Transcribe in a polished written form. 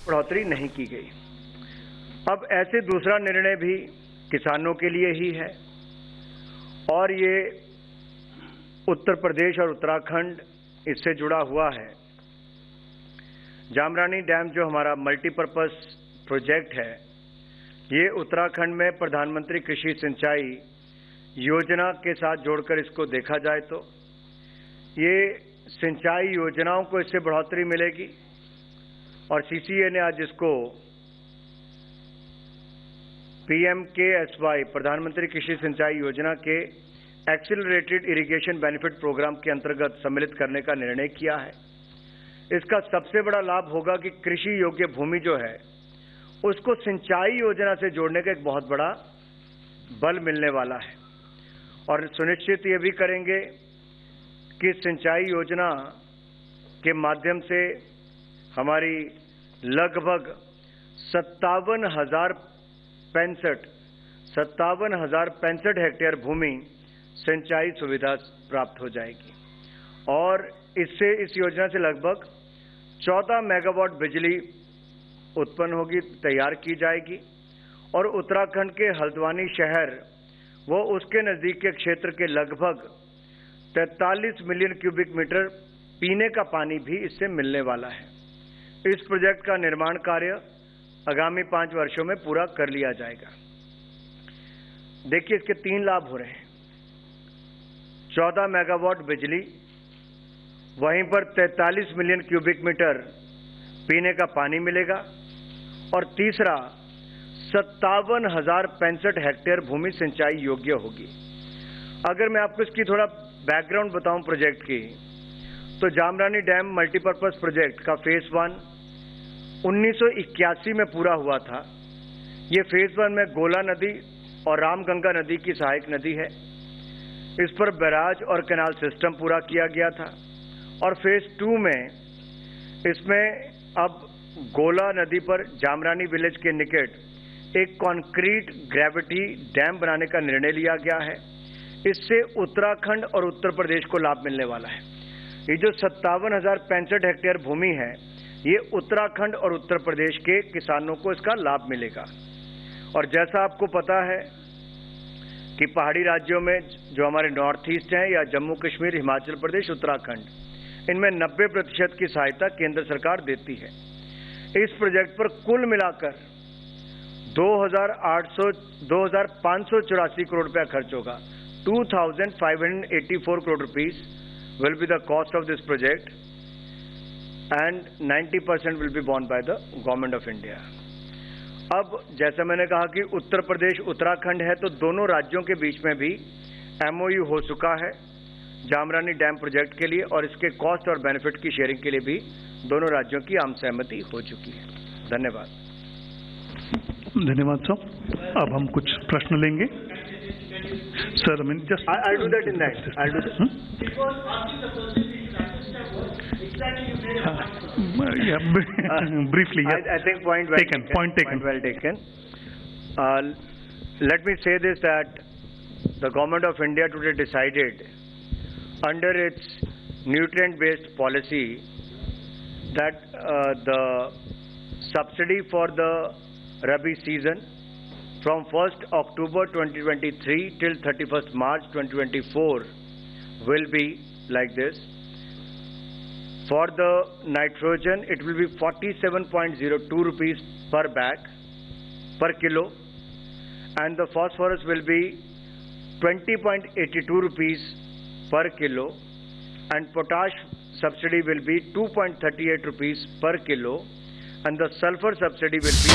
बढ़ोतरी नहीं की गई। अब ऐसे दूसरा निर्णय भी किसानों के लिए ही है और ये उत्तर प्रदेश और उत्तराखंड इससे जुड़ा हुआ है। जामरानी डैम जो हमारा मल्टीपर्पज प्रोजेक्ट है, ये उत्तराखंड में प्रधानमंत्री कृषि सिंचाई योजना के साथ जोड़कर इसको देखा जाए तो ये सिंचाई योजनाओं को इससे बढ़ोतरी मिलेगी और सीसीए ने आज इसको PMKSY प्रधानमंत्री कृषि सिंचाई योजना के एक्सीलरेटेड इरिगेशन बेनिफिट प्रोग्राम के अंतर्गत सम्मिलित करने का निर्णय किया है। इसका सबसे बड़ा लाभ होगा कि कृषि योग्य भूमि जो है उसको सिंचाई योजना से जोड़ने का एक बहुत बड़ा बल मिलने वाला है और सुनिश्चित ये भी करेंगे कि सिंचाई योजना के माध्यम से हमारी लगभग 57,065 हेक्टेयर भूमि सिंचाई सुविधा प्राप्त हो जाएगी और इससे इस योजना से लगभग 14 मेगावाट बिजली उत्पन्न होगी, तैयार की जाएगी और उत्तराखंड के हल्द्वानी शहर वो उसके नज़दीक के क्षेत्र के लगभग 43 मिलियन क्यूबिक मीटर पीने का पानी भी इससे मिलने वाला है। इस प्रोजेक्ट का निर्माण कार्य आगामी 5 वर्षों में पूरा कर लिया जाएगा। देखिए, इसके 3 लाभ हो रहे हैं। 14 मेगावाट बिजली, वहीं पर 43 मिलियन क्यूबिक मीटर पीने का पानी मिलेगा और तीसरा 57,065 हेक्टेयर भूमि सिंचाई योग्य होगी। अगर मैं आपको इसकी थोड़ा बैकग्राउंड बताऊं प्रोजेक्ट की, तो जामरानी डैम मल्टीपर्पज प्रोजेक्ट का फेज 1 1981 में पूरा हुआ था। ये फेज 1 में गोला नदी और रामगंगा नदी की सहायक नदी है। इस पर बैराज और कैनाल सिस्टम पूरा किया गया था और फेज 2 में इसमें अब गोला नदी पर जामरानी विलेज के निकट एक कॉन्क्रीट ग्रेविटी डैम बनाने का निर्णय लिया गया है। इससे उत्तराखंड और उत्तर प्रदेश को लाभ मिलने वाला है। ये जो 57,065 हेक्टेयर भूमि है, ये उत्तराखंड और उत्तर प्रदेश के किसानों को इसका लाभ मिलेगा। और जैसा आपको पता है कि पहाड़ी राज्यों में जो हमारे नॉर्थ ईस्ट हैं या जम्मू कश्मीर, हिमाचल प्रदेश, उत्तराखंड, इनमें 90% की सहायता केंद्र सरकार देती है। इस प्रोजेक्ट पर कुल मिलाकर 2,584 करोड़ रुपया खर्च होगा। 2,584 crore rupees will be the cost of this project and 90% will be borne by the Government of India. अब जैसा मैंने कहा कि उत्तर प्रदेश उत्तराखंड है, तो दोनों राज्यों के बीच में भी MOU हो चुका है जामरानी डैम प्रोजेक्ट के लिए और इसके कॉस्ट और बेनिफिट की शेयरिंग के लिए भी दोनों राज्यों की आम सहमति हो चुकी है। धन्यवाद। धन्यवाद सर। अब हम कुछ प्रश्न लेंगे। Sir, I mean, just I'll do that in that. I'll do that. Briefly. Yes. I think point well taken. Point taken. Point well taken. Let me say this, that the Government of India today decided under its nutrient-based policy that the subsidy for the Rabi season from 1st October 2023 till 31st March 2024 will be like this. For the nitrogen, it will be 47.02 rupees per bag per kilo, and the phosphorus will be 20.82 rupees per kilo, and potash subsidy will be 2.38 rupees per kilo, and the sulfur subsidy will be